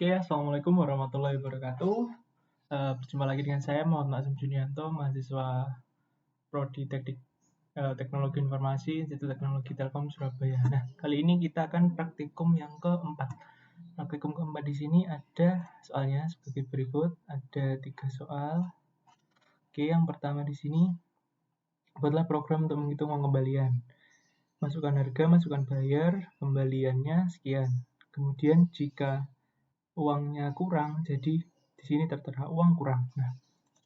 Oke, Assalamualaikum warahmatullahi wabarakatuh. Berjumpa lagi dengan saya, Muhammad Azam Junianto, mahasiswa Prodi Teknologi Informasi, Institut Teknologi Telkom Surabaya. Nah, kali ini kita akan praktikum yang keempat. Praktikum keempat di sini ada soalnya sebagai berikut, ada 3 soal. Oke, yang pertama di sini, buatlah program untuk menghitung uang kembalian. Masukkan harga, masukkan bayar, kembaliannya sekian. Kemudian jika uangnya kurang, jadi di sini tertera uang kurang. Nah,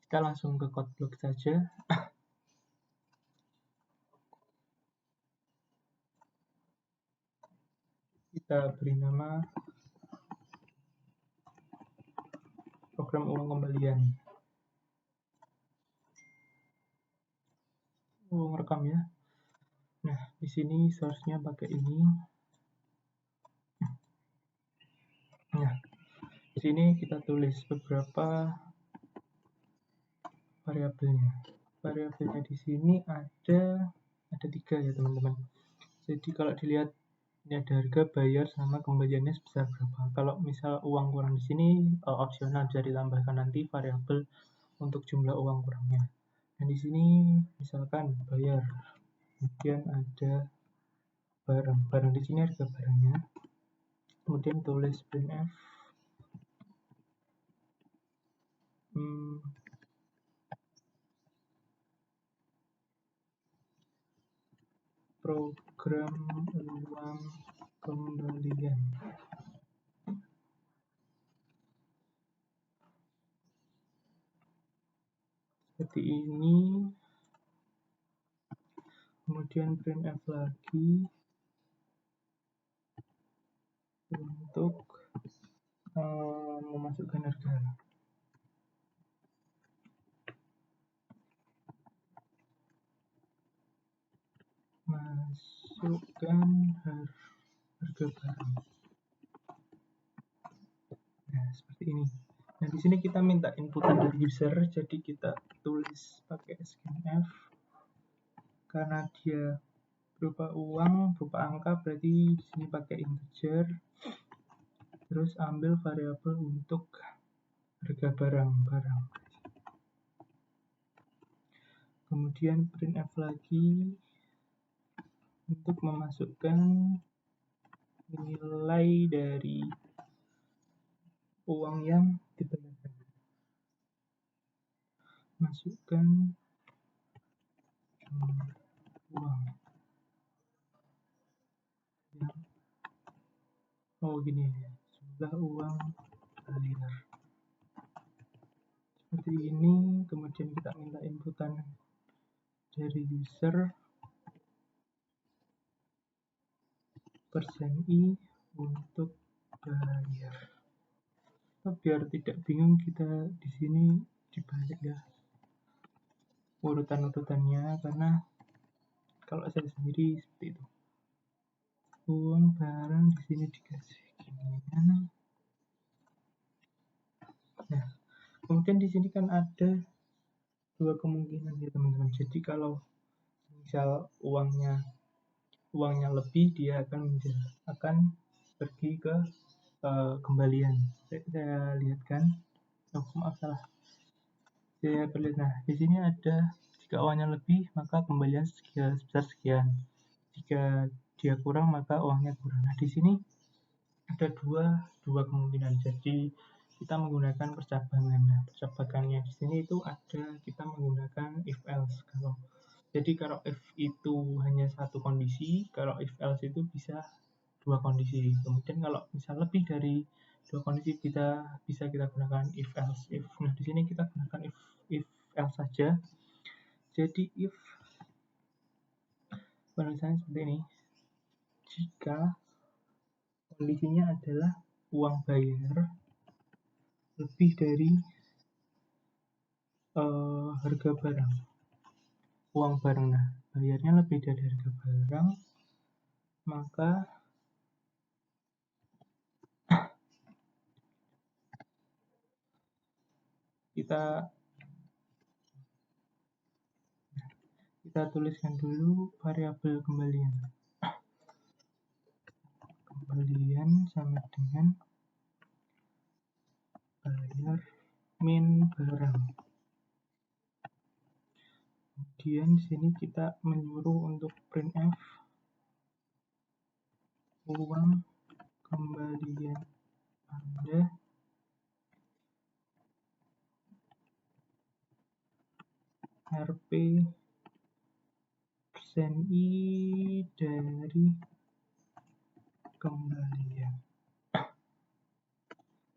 kita langsung ke code block saja. Kita beri nama program uang kembalian. Rekam ya. Nah, di sini source-nya pakai ini. Nah, di sini kita tulis beberapa variabelnya. Variabelnya di sini ada 3 ya, teman-teman. Jadi kalau dilihat ini ada harga, bayar, sama kembaliannya sebesar berapa. Kalau misal uang kurang di sini opsional, bisa ditambahkan nanti variabel untuk jumlah uang kurangnya. Dan di sini misalkan bayar, kemudian ada barang di sini harga barangnya, kemudian tulis printf program uang kembalian. Seperti ini. Kemudian printf lagi untuk memasukkan harga. Masukkan harga barang. Nah, seperti ini. Nah, di sini kita minta inputan dari user, jadi kita tulis pakai scanf. Karena dia berupa uang, berupa angka, berarti di sini pakai integer. Terus ambil variabel untuk harga barang. Kemudian printf lagi untuk memasukkan nilai dari uang yang dibayarkan. Masukkan uang yang gini, jumlah uang bayar. Seperti ini. Kemudian kita minta inputan dari user %i untuk bayar. Biar tidak bingung, kita di sini dibalik ya urutan-urutannya, karena kalau saya sendiri seperti itu. Uang barang di sini dikasih gini. Nah, kemudian di sini kan ada 2 kemungkinan ya, teman-teman. Jadi kalau misal uangnya lebih, dia akan pergi ke kembalian. Saya lihatkan. Maaf, salah. Saya perlihat. Nah, di sini ada, jika uangnya lebih maka kembalian sebesar sekian. Jika dia kurang maka uangnya kurang. Nah, di sini ada dua kemungkinan. Jadi kita menggunakan percabangan. Nah, percabangannya di sini itu ada, kita menggunakan if else. Kalau if itu hanya satu kondisi, kalau if else itu bisa 2 kondisi. Kemudian kalau misal lebih dari 2 kondisi, bisa kita gunakan if else if. Nah, di sini kita gunakan if else saja. Jadi if penulisannya seperti ini. Jika kondisinya adalah uang bayar lebih dari harga barang. Uang barang, nah bayarnya lebih dari harga barang, maka kita tuliskan dulu variabel kembalian. Kembalian sama dengan bayar min barang. Kemudian di sini kita menyuruh untuk printf uang kembalian Anda Rp %i dari kembalian.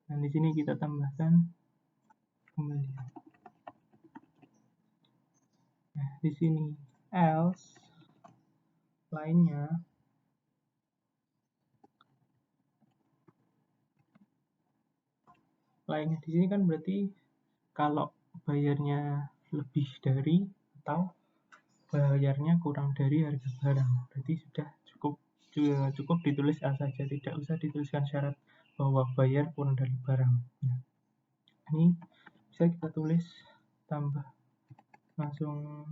Nah, di sini kita tambahkan kembalian. Nah, di sini else lainnya di sini kan berarti kalau bayarnya lebih dari atau bayarnya kurang dari harga barang, berarti sudah cukup ditulis A saja, tidak usah dituliskan syarat bahwa bayar kurang dari barang. Nah, ini bisa kita tulis tambah langsung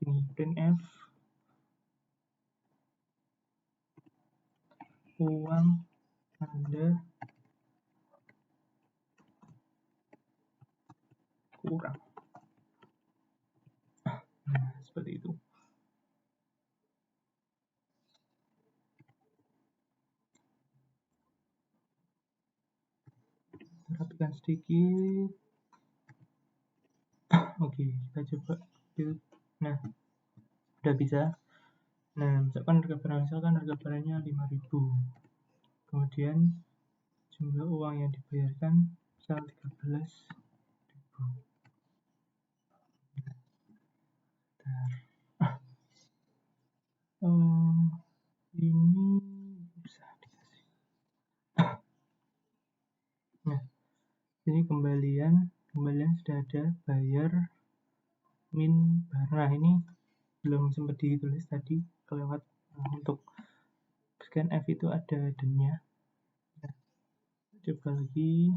ini printf uang Anda kurang. Nah, seperti itu. Rapikan sedikit. Oke, kita coba build. Nah, udah bisa. Nah, misalkan harga barangnya 5.000. Kemudian jumlah uang yang dibayarkan misal 13.000. Ini bisa dikasih. Nah, ini kembalian sudah ada, bayar min barang. Nah, ini belum sempat ditulis tadi, kelewat. Nah, untuk scan F itu ada dan-nya. Nah, coba lagi,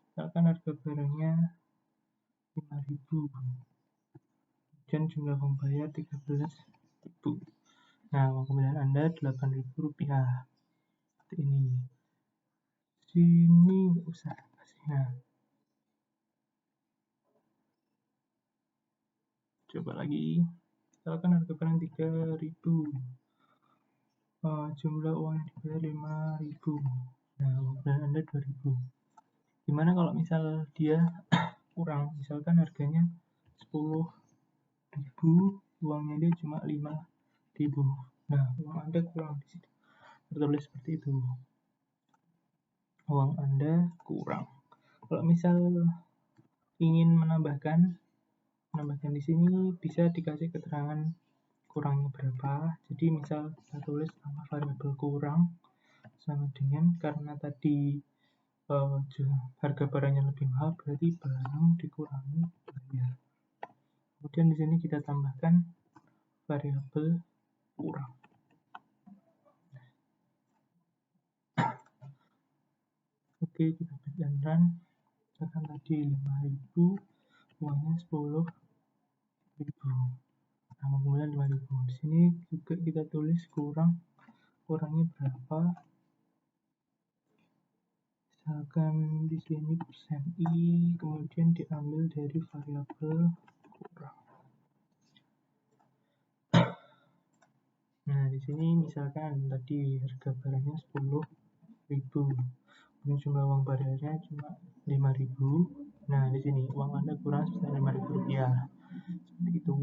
misalkan harga barangnya 5.000 dan jumlah pembayar 13.000. Nah, uang kembalian Anda Rp8.000. Seperti ini. Sini nggak usah kasih. Nah, coba lagi. Misalkan harga barang 3.000. Jumlah uang yang dibayar 5.000. Nah, uang kembalian Anda 2.000. Gimana kalau misal dia kurang, misalkan harganya 10.000, uangnya dia cuma 5.000. Nah, uang Anda kurang di situ. Tertulis seperti itu. Uang Anda kurang. Kalau misal ingin menambahkan di sini bisa dikasih keterangan kurangnya berapa. Jadi misal kita tulis nama variabel kurang sama dengan, karena tadi harga barangnya lebih mahal, berarti barang dikurangi bayar. Kemudian di sini kita tambahkan variabel kurang. Oke, kita dan run. Misalkan tadi 5.000, uangnya 10.000. Nah, kemudian 5.000. Di sini juga kita tulis kurangnya berapa. Misalkan di sini %i, kemudian diambil dari variabel kurang. Nah, di sini misalkan tadi harga barangnya 10.000. Kemudian jumlah uang bayarnya cuma 5.000. Nah, di sini uang Anda kurang sebesar Rp5.000. Seperti itu.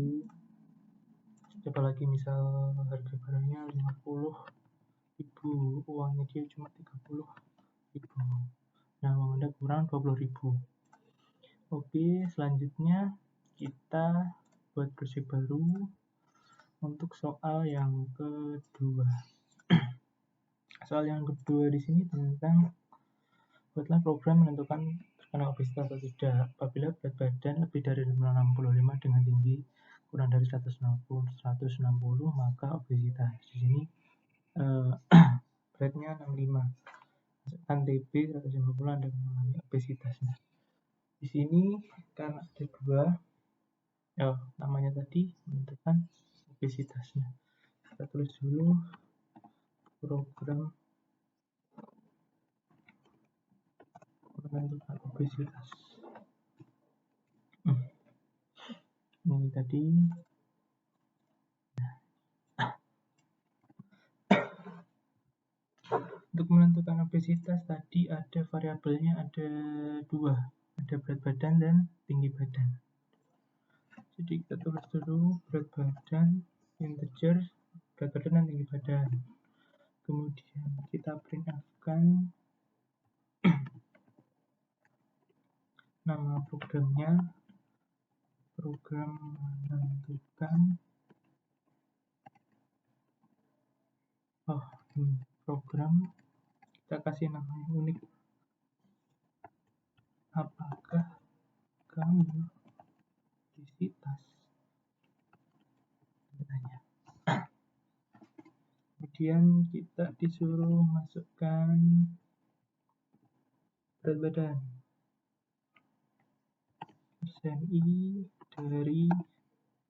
Coba lagi, misal harga barangnya 50.000, uangnya dia cuma 30.000. Nah, uang Anda kurang 20.000. Oke, selanjutnya kita buat project baru untuk soal yang kedua. Soal yang kedua di sini tentang buatlah program menentukan terkena obesitas atau tidak apabila berat badan lebih dari 65 dengan tinggi kurang dari 160, maka obesitas. Di sini beratnya 65, masukkan TB 150, Anda mengalami obesitas. Nah, di sini karena ada dua, namanya tadi menentukan obesitasnya. Kita tulis dulu program menentukan obesitas. Ini tadi. Untuk menentukan obesitas tadi ada variabelnya, ada 2, ada berat badan dan tinggi badan. Jadi kita tulis dulu berat badan, integer, berat badan dan tinggi badan. Kemudian kita printf-kan nama programnya, program menentukan, ini program, kita kasih namanya unik, apakah kamu obesitas. Kemudian kita disuruh masukkan berat badan, %i dari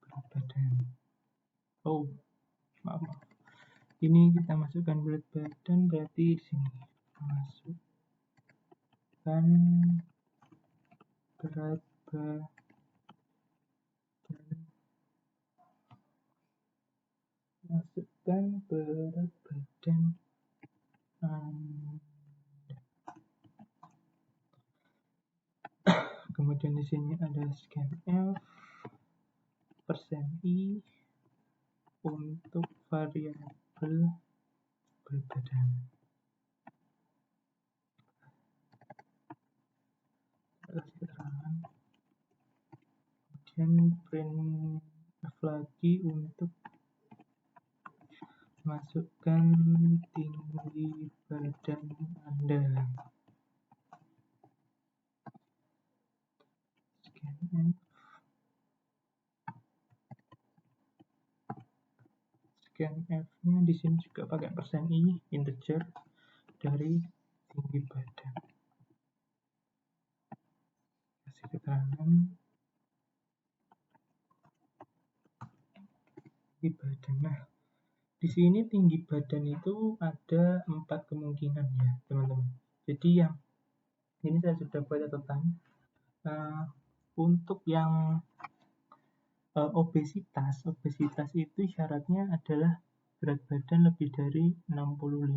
berat badan. Maaf. Ini kita masukkan berat badan, berarti di sini masukkan berat badan, kemudian di sini ada scanf %i untuk variabel berat badan. Kemudian printf lagi untuk masukkan tinggi badan Anda. Scanf-nya di sini juga pakai %i integer dari tinggi badan. Kasih keterangan tinggi badan. Nah, di sini tinggi badan itu ada 4 kemungkinan ya, teman-teman. Jadi yang ini saya sudah buat catatan. Untuk yang obesitas itu syaratnya adalah berat badan lebih dari 65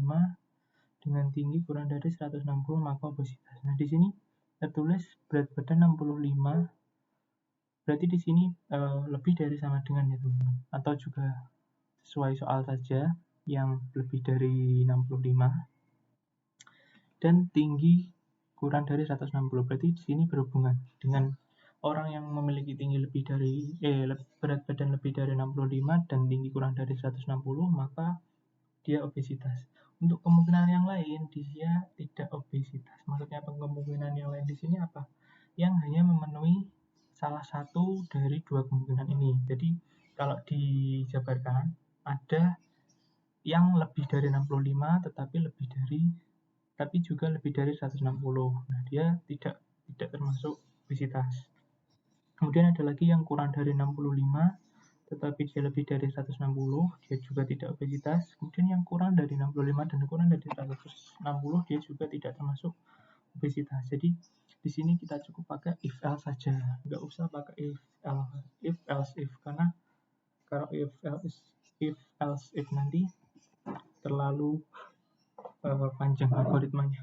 dengan tinggi kurang dari 160, maka obesitas. Nah, di sini tertulis berat badan 65, berarti di sini lebih dari sama dengan ya, teman-teman. Atau juga sesuai soal saja yang lebih dari 65 dan tinggi kurang dari 160. Berarti di sini berhubungan dengan orang yang memiliki tinggi lebih dari berat badan lebih dari 65 dan tinggi kurang dari 160, maka dia obesitas. Untuk kemungkinan yang lain dia tidak obesitas. Maksudnya kemungkinan yang lain di sini apa? Yang hanya memenuhi salah satu dari 2 kemungkinan ini. Jadi kalau dijabarkan ada yang lebih dari 65 tapi juga lebih dari 160. Nah, dia tidak termasuk obesitas. Kemudian ada lagi yang kurang dari 65 tetapi dia lebih dari 160, dia juga tidak obesitas. Kemudian yang kurang dari 65 dan kurang dari 160, dia juga tidak termasuk obesitas. Jadi di sini kita cukup pakai if else saja, nggak usah pakai if else if, karena kalau if else if nanti terlalu panjang algoritmanya.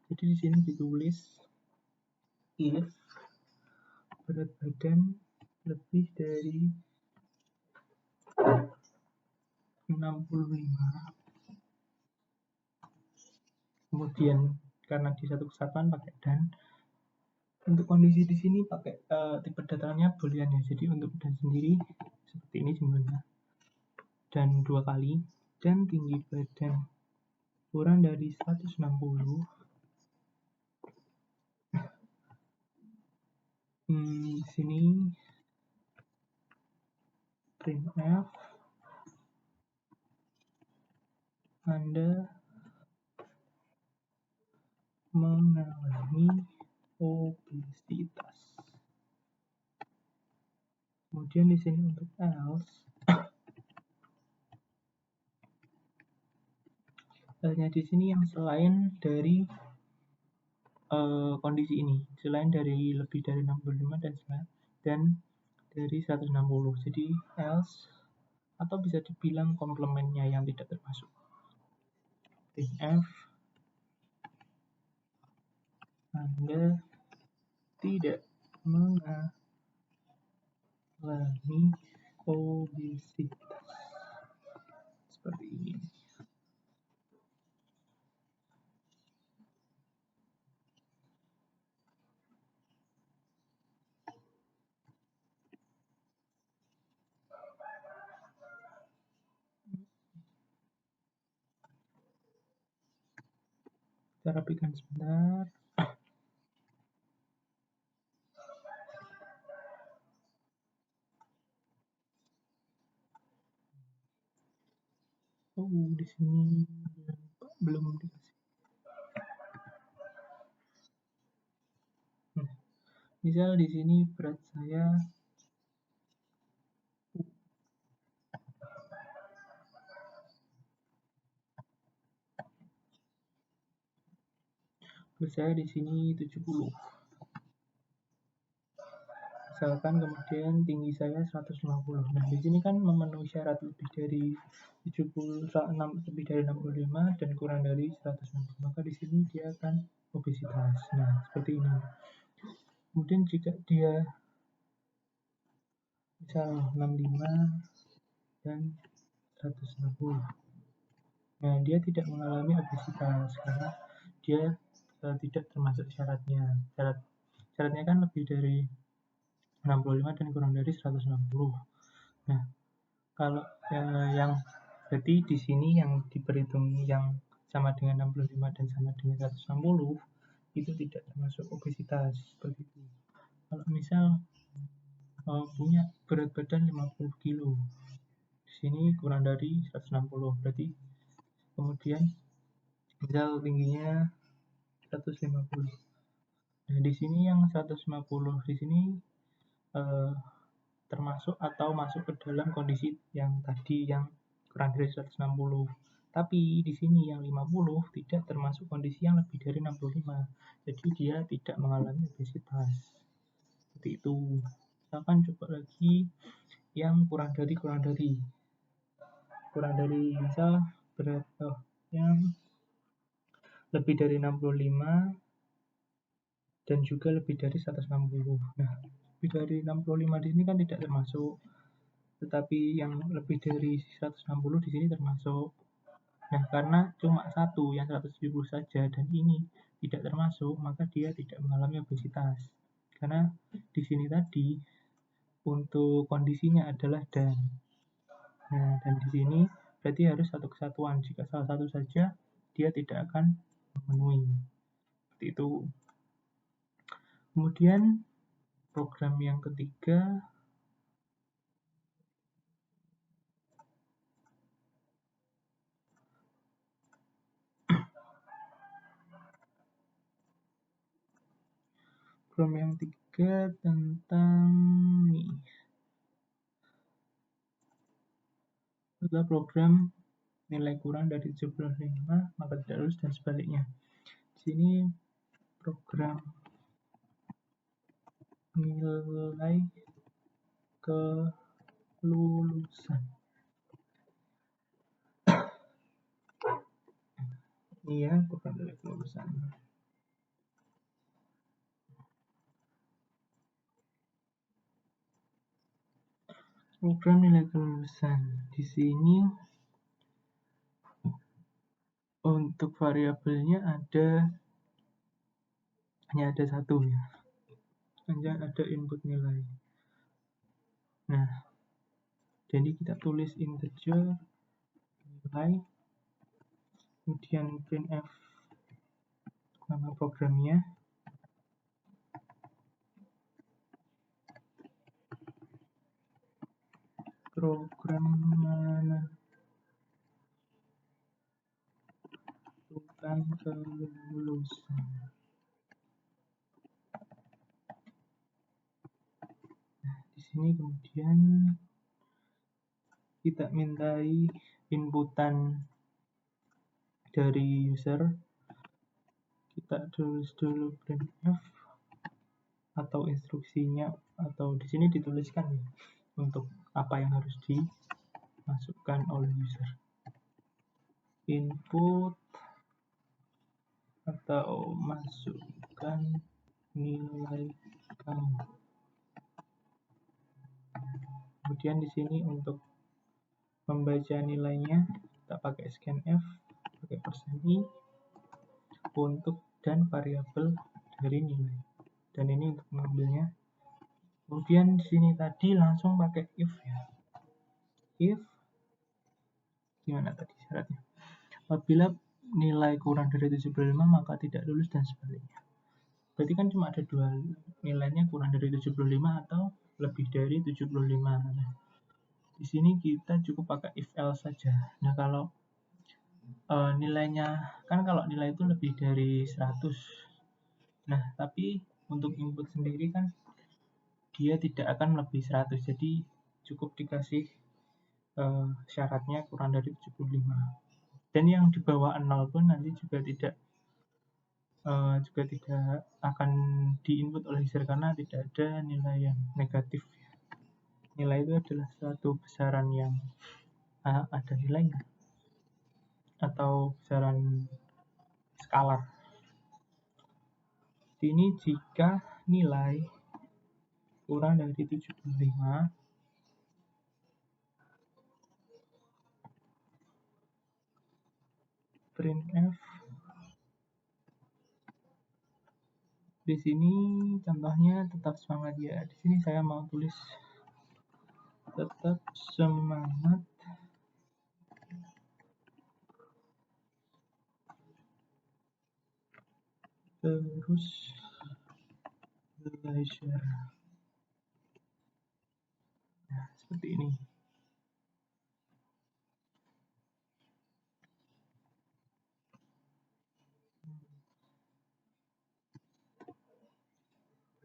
Jadi di sini ditulis if berat badan lebih dari 65, kemudian karena di satu kesatuan pakai dan. Untuk kondisi di sini pakai tipe datarnya boolean ya. Jadi untuk dan sendiri seperti ini jumlahnya, dan 2 kali, dan tinggi badan kurang dari 160. Di sini printf Anda mengalami obesitas. Kemudian di sini untuk else, nya di sini yang selain dari kondisi ini selain dari lebih dari 65 dan dari 160. Jadi else atau bisa dibilang komplementnya yang tidak termasuk. F Anda tidak mengalami obesitas seperti ini. Kita rapikan sebentar. Di sini belum dikasih. Misal di sini berat saya di sini 70. Misalkan kemudian tinggi saya 150. Nah, di sini kan memenuhi syarat lebih dari 70, lebih dari 65 dan kurang dari 160. Maka di sini dia akan obesitas. Nah, seperti ini. Kemudian jika dia misal 65 dan 160. Nah, dia tidak mengalami obesitas karena dia tidak termasuk syaratnya. Syaratnya kan lebih dari 65 dan kurang dari 160. Nah, kalau yang berarti di sini yang diperhitung yang sama dengan 65 dan sama dengan 160 itu tidak termasuk obesitas seperti itu. Kalau misal punya berat badan 50 kilo, di sini kurang dari 160, berarti kemudian misal tingginya 150. Nah, di sini yang 150 di sini termasuk atau masuk ke dalam kondisi yang tadi yang kurang dari 160. Tapi di sini yang 50 tidak termasuk kondisi yang lebih dari 65. Jadi dia tidak mengalami obesitas. Seperti itu. Misalkan coba lagi yang kurang dari misal berat yang lebih dari 65 dan juga lebih dari 160. Nah, lebih dari 65 di sini kan tidak termasuk, tetapi yang lebih dari 160 di sini termasuk. Nah, karena cuma satu yang 170 saja dan ini tidak termasuk, maka dia tidak mengalami obesitas. Karena di sini tadi untuk kondisinya adalah dan. Nah, dan di sini berarti harus satu kesatuan. Jika salah satu saja, dia tidak akan memenuhi. Seperti itu. Kemudian program yang ketiga tentang nih adalah program nilai kurang dari 75 maka tidak lulus dan sebaliknya. Di sini program nilai kelulusan. Iya, program nilai kelulusan. Program nilai kelulusan di sini untuk variabelnya hanya ada satu ya, hanya ada input nilai. Nah, jadi kita tulis integer nilai, kemudian printf nama programnya, program menentukan kelulusan. Nah, di sini kemudian kita mintai inputan dari user, kita tulis dulu printf atau instruksinya, atau di sini dituliskan ya untuk apa yang harus dimasukkan oleh user. Input atau masukkan nilai kamu. Kemudian di sini untuk membaca nilainya kita pakai scanf, pakai %i untuk dan variabel dari nilai. Dan ini untuk mengambilnya. Kemudian di sini tadi langsung pakai if ya. If gimana tadi syaratnya? Apabila nilai kurang dari 75 maka tidak lulus dan sebaliknya. Berarti kan cuma ada dua, nilainya kurang dari 75 atau lebih dari 75. Nah, di sini kita cukup pakai if else saja. Nah, kalau nilainya kan kalau nilai itu lebih dari 100. Nah, tapi untuk input sendiri kan dia tidak akan melebihi 100. Jadi cukup dikasih syaratnya kurang dari 75. Dan yang di bawah 0 pun nanti juga tidak akan diinput oleh user karena tidak ada nilai yang negatif. Nilai itu adalah suatu besaran yang ada nilainya atau besaran skalar. Ini jika nilai kurang dari 75 printf di sini contohnya tetap semangat ya. Di sini saya mau tulis tetap semangat terus belajar. Nah, seperti ini.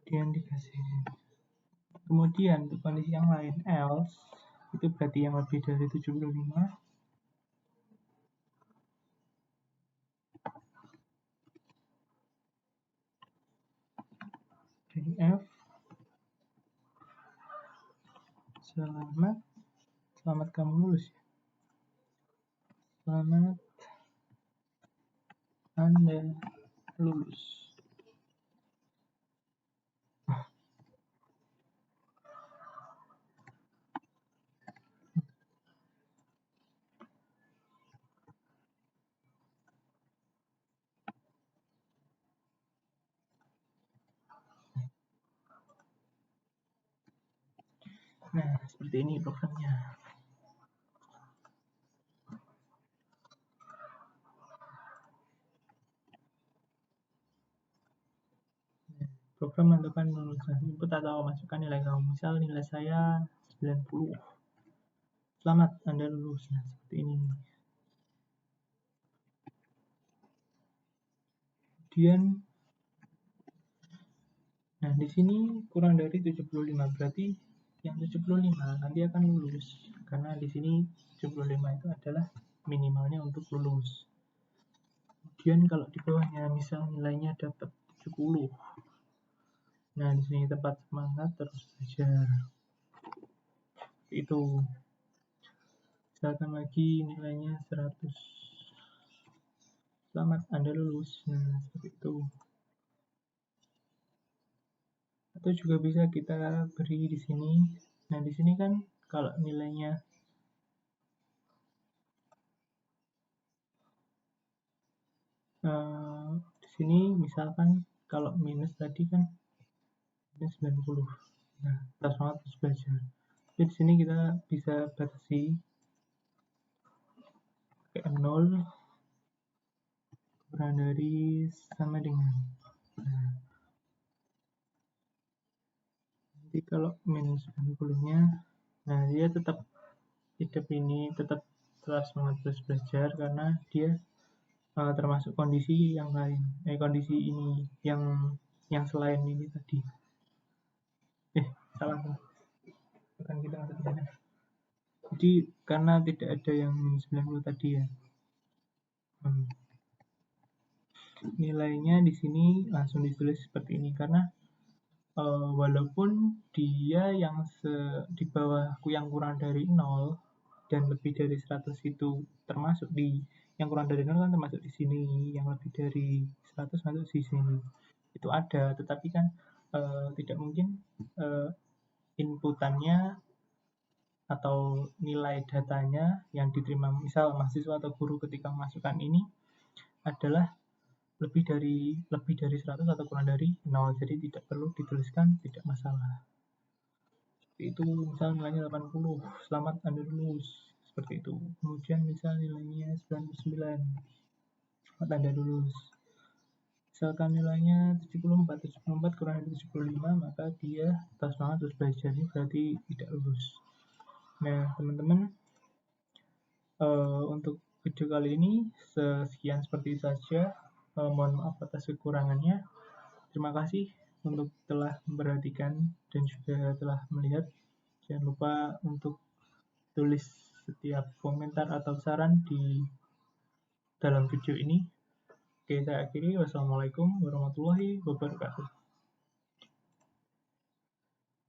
Kemudian dikasih. Kemudian untuk kondisi yang lain, else itu berarti yang lebih dari 75. F selamat kamu lulus ya. Selamat Anda lulus. Nah, seperti ini programnya. Program menentukan lulusan input atau masukkan nilai kamu. Misal nilai saya 90. Selamat Anda lulus. Nah, seperti ini. Kemudian nah, di sini kurang dari 75 berarti yang 75 nanti akan lulus karena di sini 75 itu adalah minimalnya untuk lulus. Kemudian kalau di bawahnya misal nilainya dapat 70. Nah, di sini tempat semangat terus belajar. Itu. Misalkan lagi nilainya 100. Selamat Anda lulus. Nah, seperti itu. Atau juga bisa kita beri di sini. Nah, di sini kan kalau nilainya di sini misalkan kalau minus tadi kan minus 90. Nah, kita semangat terus belajar. Jadi di sini kita bisa batasi kayak 0 kurang dari sama dengan. Nah, nanti kalau minus 90-nya, nah dia tetap hidup ini, tetap semangat terus belajar karena dia termasuk kondisi yang lain, kondisi ini yang selain ini tadi. Salah. Bukan kita masuk ke sana. Jadi karena tidak ada yang minus 90 tadi ya. nilainya di sini langsung ditulis seperti ini karena walaupun dia yang di bawahku yang kurang dari 0 dan lebih dari 100 itu termasuk di yang kurang dari 0 kan termasuk di sini, yang lebih dari 100 masuk di sini. Itu ada, tetapi kan tidak mungkin inputannya atau nilai datanya yang diterima misal mahasiswa atau guru ketika memasukkan ini adalah lebih dari 100 atau kurang dari 0, jadi tidak perlu dituliskan, tidak masalah. Seperti itu, misal nilainya 80, selamat Anda lulus. Seperti itu. Kemudian misal nilainya 99, selamat Anda lulus. Misalkan nilainya 74 kurang dari 75, maka dia tetap semangat terus belajar, ini berarti tidak lulus. Nah, teman-teman, untuk video kali ini sekian seperti saja. Mohon maaf atas kekurangannya. Terima kasih untuk telah memperhatikan dan juga telah melihat. Jangan lupa untuk tulis setiap komentar atau saran di dalam video ini. Oke, saya akhiri. Wassalamualaikum warahmatullahi wabarakatuh.